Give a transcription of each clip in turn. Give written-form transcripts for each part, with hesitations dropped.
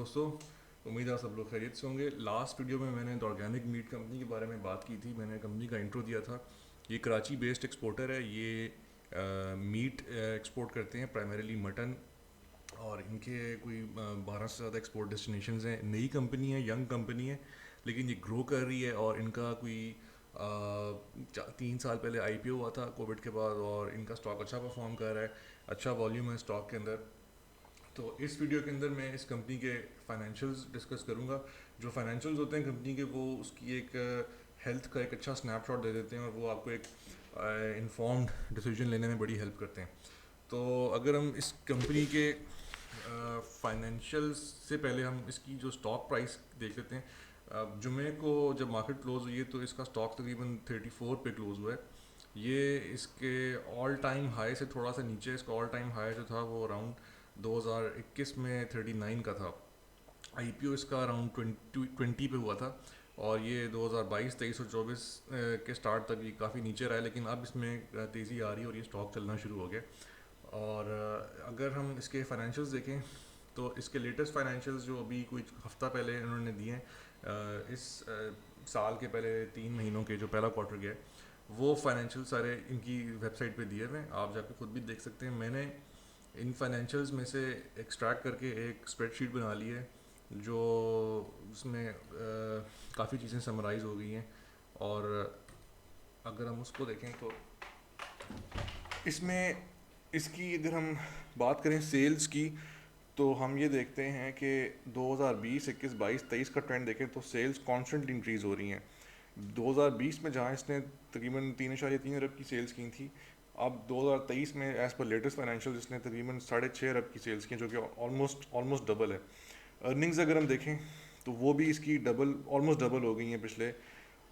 दोस्तों, उम्मीद है सब लोग खैरियत से होंगे। लास्ट वीडियो में मैंने ऑर्गेनिक मीट कंपनी के बारे में बात की थी। मैंने कंपनी का इंट्रो दिया था। ये कराची बेस्ड एक्सपोर्टर है। ये मीट एक्सपोर्ट करते हैं, प्राइमरीली मटन। और इनके कोई 12 से ज़्यादा एक्सपोर्ट डेस्टिनेशंस हैं। नई कंपनी है, यंग कंपनी है, लेकिन ये ग्रो कर रही है। और इनका कोई 3 साल पहले आईपीओ हुआ था कोविड के बाद, और इनका स्टॉक अच्छा परफॉर्म कर रहा है। अच्छा वॉल्यूम है स्टॉक के अंदर। तो इस वीडियो के अंदर मैं इस कंपनी के फाइनेंशियल्स डिस्कस करूंगा। जो फाइनेंशियल्स होते हैं कंपनी के, वो उसकी एक हेल्थ का एक अच्छा स्नैपशॉट दे देते हैं, और वो आपको एक इन्फॉर्म्ड डिसीजन लेने में बड़ी हेल्प करते हैं। तो अगर हम इस कंपनी के फाइनेंशियल्स से पहले हम इसकी जो स्टॉक प्राइस देख लेते हैं। जुमे को जब मार्केट क्लोज हुई है तो इसका स्टॉक तकरीबन 34 पे क्लोज हुआ है। ये इसके ऑल टाइम हाई से थोड़ा सा नीचे। इसका ऑल टाइम हाई जो था वो अराउंड 2021 में 39 का था। आईपीओ इसका अराउंड 20 पे हुआ था। और ये 2022, 23 और 24 के स्टार्ट तक ये काफ़ी नीचे रहा है, लेकिन अब इसमें तेज़ी आ रही है और ये स्टॉक चलना शुरू हो गया। और अगर हम इसके फाइनेंशियल्स देखें तो इसके लेटेस्ट फाइनेंशियल्स जो अभी कुछ हफ्ता पहले इन्होंने दिए हैं, इस साल के पहले 3 महीनों के जो पहला क्वार्टर गया है, वो फाइनेंशियल सारे इनकी वेबसाइट पे दिए हुए हैं। आप जाके खुद भी देख सकते हैं। मैंने इन फाइनेंशियल्स में से एक्सट्रैक्ट करके एक स्प्रेडशीट बना ली है, जो उसमें काफ़ी चीज़ें समराइज़ हो गई हैं। और अगर हम उसको देखें तो इसमें इसकी अगर हम बात करें सेल्स की, तो हम ये देखते हैं कि 2020, 21, 22, 23 का ट्रेंड देखें तो सेल्स कॉन्स्टेंटली इंक्रीज़ हो रही हैं। 2020 में जहाँ इसने तकरीबन 3.3 अरब की सेल्स की थी, अब 2023 में एज़ पर लेटेस्ट फाइनेंशियल इसने तकरीबन 6.5 अरब की सेल्स की, जो कि ऑलमोस्ट ऑलमोस्ट डबल है। अर्निंग्स अगर हम देखें तो वो भी इसकी डबल, ऑलमोस्ट डबल हो गई हैं पिछले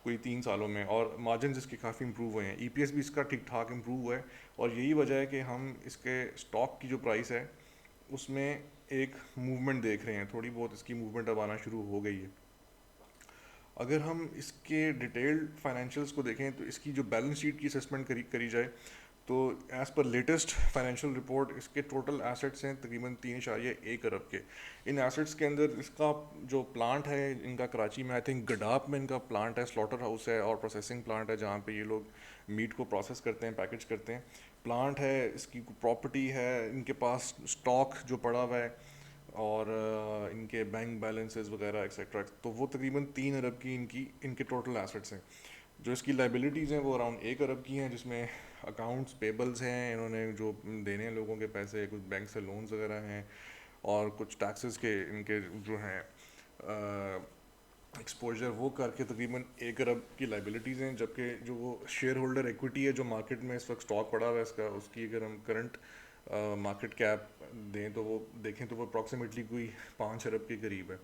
कोई 3 सालों में। और मार्जिन इसके काफ़ी इंप्रूव हुए हैं। ईपीएस भी इसका ठीक ठाक इंप्रूव हुआ है। और यही वजह है कि हम इसके स्टॉक की जो प्राइस है उसमें एक मूवमेंट देख रहे हैं। थोड़ी बहुत इसकी मूवमेंट अब आना शुरू हो गई है। अगर हम इसके डिटेल्ड फाइनेंशियल्स को देखें तो इसकी जो बैलेंस शीट की असेसमेंट करी करी जाए, तो as per latest financial report इसके टोटल एसेट्स हैं तकरीबन 3.1 अरब के। इन एसेट्स के अंदर इसका जो प्लांट है इनका कराची में, आई थिंक गडाप में इनका प्लांट है, स्लॉटर हाउस है और प्रोसेसिंग प्लांट है, जहाँ पे ये लोग मीट को प्रोसेस करते हैं, पैकेज करते हैं। प्लांट है, इसकी प्रॉपर्टी है, इनके पास स्टॉक जो पड़ा हुआ है, और इनके बैंक बैलेंसेस वगैरह एक्सेट्रा, तो वो तकरीबन 3 अरब की इनके टोटल एसेट्स हैं। जो इसकी लाइबिलिटीज़ हैं वो अराउंड 1 अरब की हैं, जिसमें अकाउंट्स पेबल्स हैं, इन्होंने जो देने हैं लोगों के पैसे, कुछ बैंक से लोन्स वगैरह हैं, और कुछ टैक्सेस के इनके जो हैं एक्सपोजर, वो करके तकरीबन 1 अरब की लाइबिलिटीज़ हैं। जबकि जो वो शेयर होल्डर एक्विटी है जो मार्केट में इस वक्त स्टॉक पड़ा हुआ है इसका, उसकी अगर हम करंट मार्केट कैप दें तो वो देखें तो वो अप्रॉक्सीमेटली कोई 5 अरब के करीब है।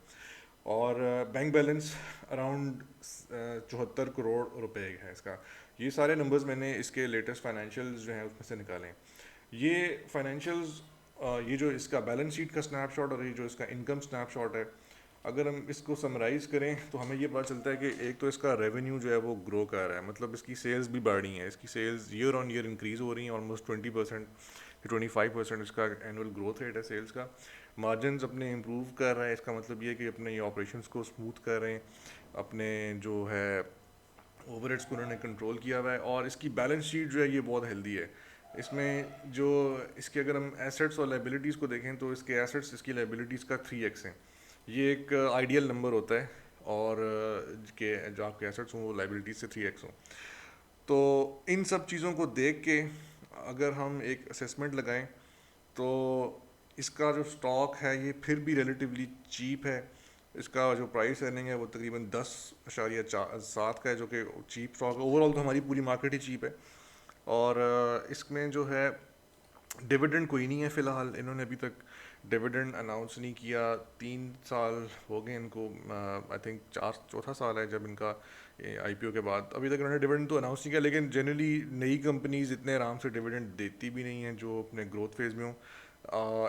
और बैंक बैलेंस अराउंड 74 करोड़ रुपए है इसका। ये सारे नंबर्स मैंने इसके लेटेस्ट फाइनेंशियल्स जो हैं उसमें से निकाले हैं। ये फाइनेंशियल्स, ये जो इसका बैलेंस शीट का स्नैपशॉट और ये जो इसका इनकम स्नैपशॉट है, अगर हम इसको समराइज़ करें तो हमें ये पता चलता है कि एक तो इसका रेवेन्यू जो है वो ग्रो कर रहा है, मतलब इसकी सेल्स भी बढ़ रही हैं। इसकी sales year on year increase हो रही हैं, ऑलमोस्ट 20% 25% इसका एनुअल ग्रोथ रेट है सेल्स का। मार्जिन अपने इम्प्रूव कर रहा है, इसका मतलब ये है कि अपने ये ऑपरेशंस को स्मूथ कर रहे हैं, अपने जो है ओवरहेड्स को उन्होंने कंट्रोल किया हुआ है। और इसकी बैलेंस शीट जो है ये बहुत हेल्दी है। इसमें जो इसके अगर हम एसेट्स और लाइबिलिटीज़ को देखें तो इसके एसेट्स इसकी लाइबिलिटीज़ का 3x है। ये एक आइडियल नंबर होता है, और के जो आपके एसेट्स हों वो लाइबिलिटीज़ से 3x हों। तो इन सब चीज़ों को देख के अगर हम एक असेसमेंट लगाएं तो इसका जो स्टॉक है ये फिर भी रिलेटिवली चीप है। इसका जो प्राइस अर्निंग है वो तकरीबन 10.7 का है, जो कि चीप स्टॉक है। ओवरऑल तो हमारी पूरी मार्केट ही चीप है। और इसमें जो है डिविडेंड कोई नहीं है फ़िलहाल। इन्होंने अभी तक डिविडेंड अनाउंस नहीं किया। 3 साल हो गए इनको, आई थिंक चौथा साल है जब इनका आईपीओ के बाद। अभी तक इन्होंने डिविडेंड तो अनाउंस नहीं किया, लेकिन जनरली नई कंपनीज इतने आराम से डिविडेंड देती भी नहीं हैं जो अपने ग्रोथ फेज़ में हो।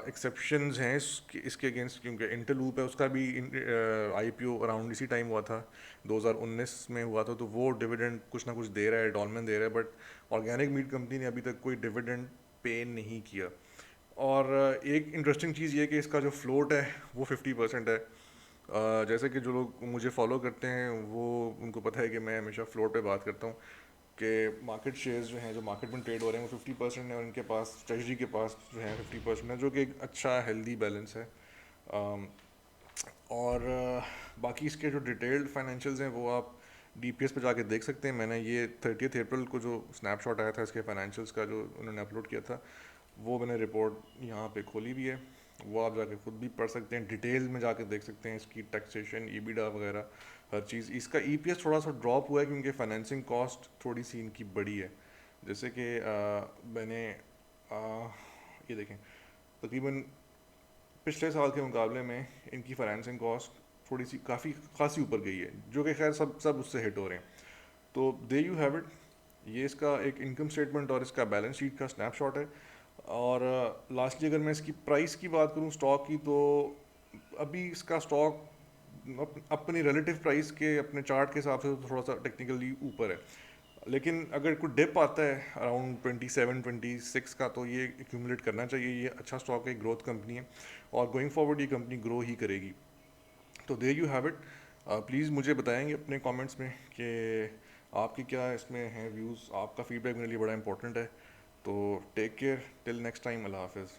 एक्सेप्शंस हैं इसके अगेंस्ट, क्योंकि इंटरलूप है, उसका भी आईपीओ अराउंड इसी टाइम हुआ था, 2019 में हुआ था, तो वो डिविडेंड कुछ ना कुछ दे रहा है, डॉलमेन दे रहा है। बट ऑर्गेनिक मीट कंपनी ने अभी तक कोई डिविडेंड पे नहीं किया। और एक इंटरेस्टिंग चीज़ ये है कि इसका जो फ्लोट है वो 50% है। जैसे कि जो लोग मुझे फॉलो करते हैं वो उनको पता है कि मैं हमेशा फ्लोट पे बात करता हूँ कि मार्केट शेयर्स जो हैं जो मार्केट में ट्रेड हो रहे हैं वो 50% है और इनके पास ट्रेजरी के पास जो है 50% है, जो कि एक अच्छा हेल्दी बैलेंस है। अम, और बाकी इसके जो डिटेल्ड फाइनेंशियल्स हैं वो आप डीपीएस पे जाके देख सकते हैं। मैंने ये 30 अप्रैल को जो स्नैपशॉट आया था इसके फाइनेंशियल्स का जो उन्होंने अपलोड किया था, वो मैंने रिपोर्ट यहाँ पे खोली भी है। वो आप जाके खुद भी पढ़ सकते हैं, डिटेल में जाके देख सकते हैं इसकी टैक्सेशन, ईबिटा वगैरह हर चीज़। इसका ईपीएस थोड़ा सा ड्रॉप हुआ है क्योंकि फाइनेंसिंग कॉस्ट थोड़ी सी इनकी बड़ी है। जैसे कि मैंने ये देखें, तकरीबन पिछले साल के मुकाबले में इनकी फाइनेंसिंग कॉस्ट थोड़ी सी काफ़ी खासी ऊपर गई है, जो कि खैर सब सब उससे हिट हो रहे हैं। तो दे यू हैव इट, ये इसका एक इनकम स्टेटमेंट और इसका बैलेंस शीट का स्नैपशॉट है। और लास्टली अगर मैं इसकी प्राइस की बात करूँ स्टॉक की, तो अभी इसका स्टॉक अपनी रिलेटिव प्राइस के अपने चार्ट के हिसाब से तो थोड़ा सा टेक्निकली ऊपर है, लेकिन अगर कोई डिप आता है अराउंड 27-26 का तो ये एक्यूमुलेट करना चाहिए। ये अच्छा स्टॉक है, ग्रोथ कंपनी है और गोइंग फॉरवर्ड ये कंपनी ग्रो ही करेगी। तो there you have it. Please मुझे बताएंगे अपने कमेंट्स में कि आपकी क्या इसमें हैं व्यूज़। आपका फीडबैक मेरे लिए बड़ा इंपॉर्टेंट है। तो take care, till next time, अल्लाह हाफिज़।